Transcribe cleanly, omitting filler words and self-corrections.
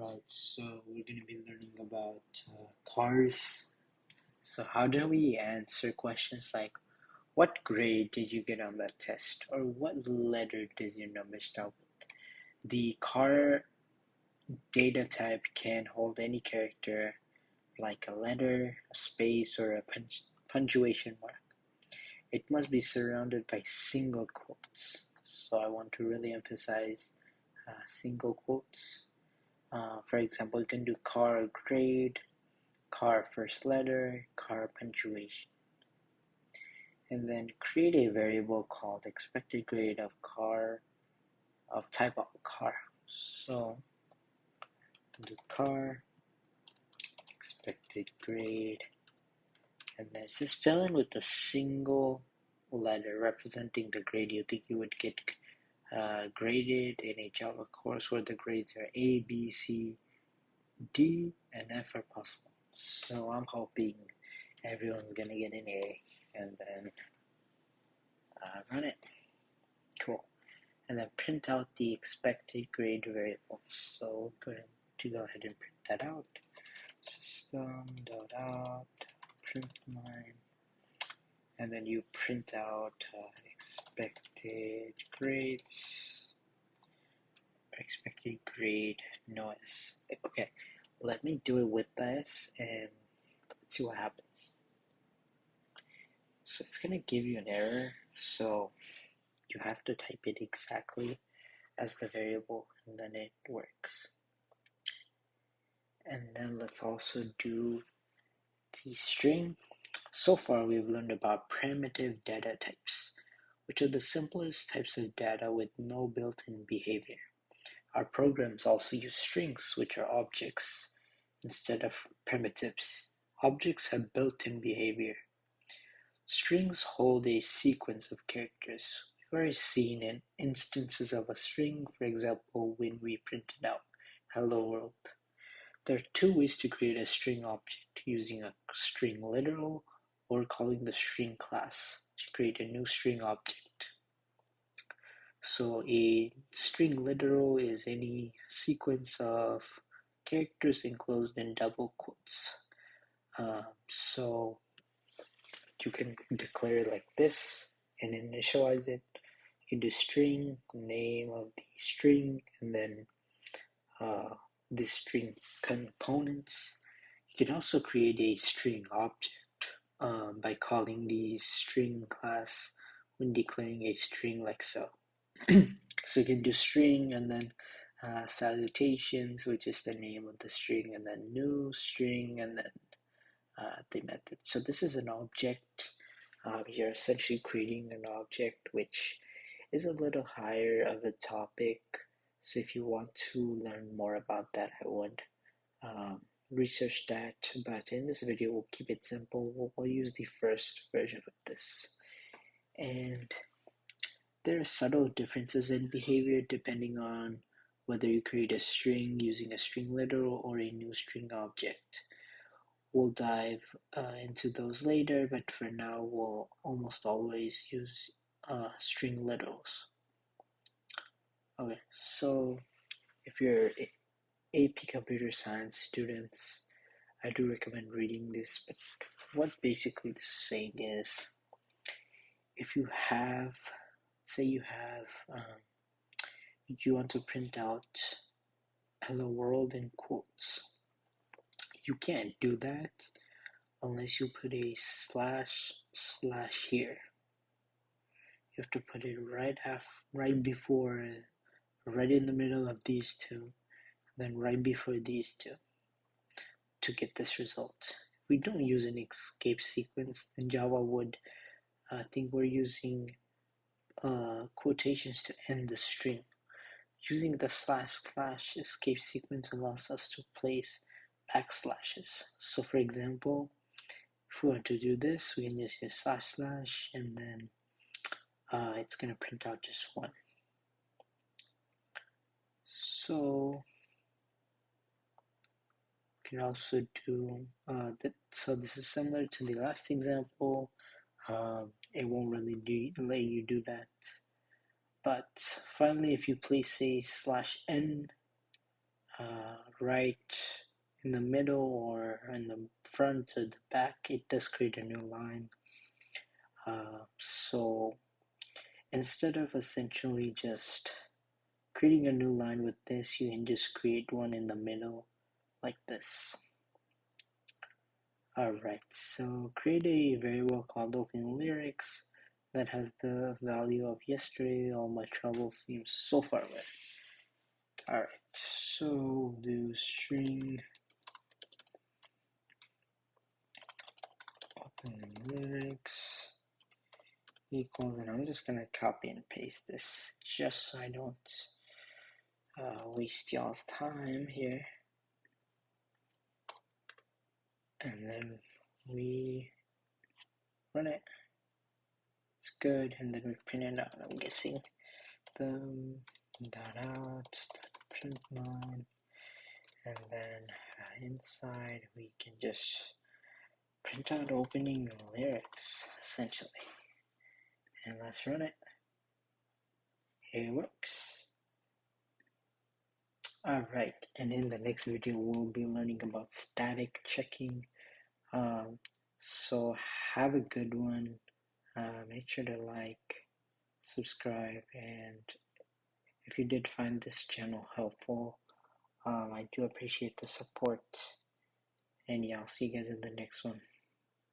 Alright, so we're going to be learning about chars. So how do we answer questions like, what grade did you get on that test? Or what letter does your number start with? The char data type can hold any character like a letter, a space, or a punctuation mark. It must be surrounded by single quotes. So I want to really emphasize single quotes. For example, you can do char grade, char first letter, char punctuation, and then create a variable called expected grade of char of type of char. So do char expected grade, and then just fill in with a single letter representing the grade you think you would get graded in a Java course where the grades are A, B, C, D, and F are possible. So I'm hoping everyone's gonna get an A, and then run it. Cool. And then print out the expected grade variable. So go ahead and print that out. System.out print line, and then you print out expected grades, expected grade no S. Okay, let me do it with the S and let's see what happens. So it's gonna give you an error, so you have to type it exactly as the variable and then it works. And then let's also do the string. So far we've learned about primitive data types, which are the simplest types of data with no built-in behavior. Our programs also use strings, which are objects, instead of primitives. Objects have built-in behavior. Strings hold a sequence of characters. We've already seen instances of a string, for example, when we printed out "Hello World." There are two ways to create a string object: using a string literal or calling the string class to create a new string object. So a string literal is any sequence of characters enclosed in double quotes. So you can declare it like this and initialize it. You can do string, name of the string, and then the string components. You can also create a string object by calling the string class when declaring a string like so. So you can do string and then salutations, which is the name of the string, and then new string, and then the method. So this is an object. You're essentially creating an object which is a little higher of a topic. So if you want to learn more about that, I would research that. But in this video, we'll keep it simple. We'll use the first version of this. And there are subtle differences in behavior depending on whether you create a string using a string literal or a new string object. We'll dive into those later, but for now we'll almost always use string literals. Okay, so if you're AP Computer Science students, I do recommend reading this, but what basically this is saying is, if you have, say you want to print out "Hello World" in quotes, you can't do that unless you put a slash here. You have to put it right before, right in the middle of these two, then right before these two to get this result. If we don't use an escape sequence, then Java would think we're using quotations to end the string. Using the // escape sequence allows us to place backslashes. So for example, if we want to do this, we can just use / and then it's going to print out just one. So you can also do that. So this is similar to the last example. It won't really let you do that. But finally, if you place a /n right in the middle or in the front or the back, it does create a new line. So instead of essentially just creating a new line with this, you can just create one in the middle like this. Alright, so create a variable called open lyrics that has the value of yesterday, all my troubles seem so far away. Alright, so we'll do string open lyrics equals, and I'm just gonna copy and paste this just so I don't waste y'all's time here. And then we run it. It's good, and then we print it out. I'm guessing the dot out print line, and then inside we can just print out opening lyrics essentially. And let's run it. It works. Alright, and in the next video we'll be learning about static checking. So have a good one. Make sure to like, subscribe, and if you did find this channel helpful, I do appreciate the support. And yeah, I'll see you guys in the next one.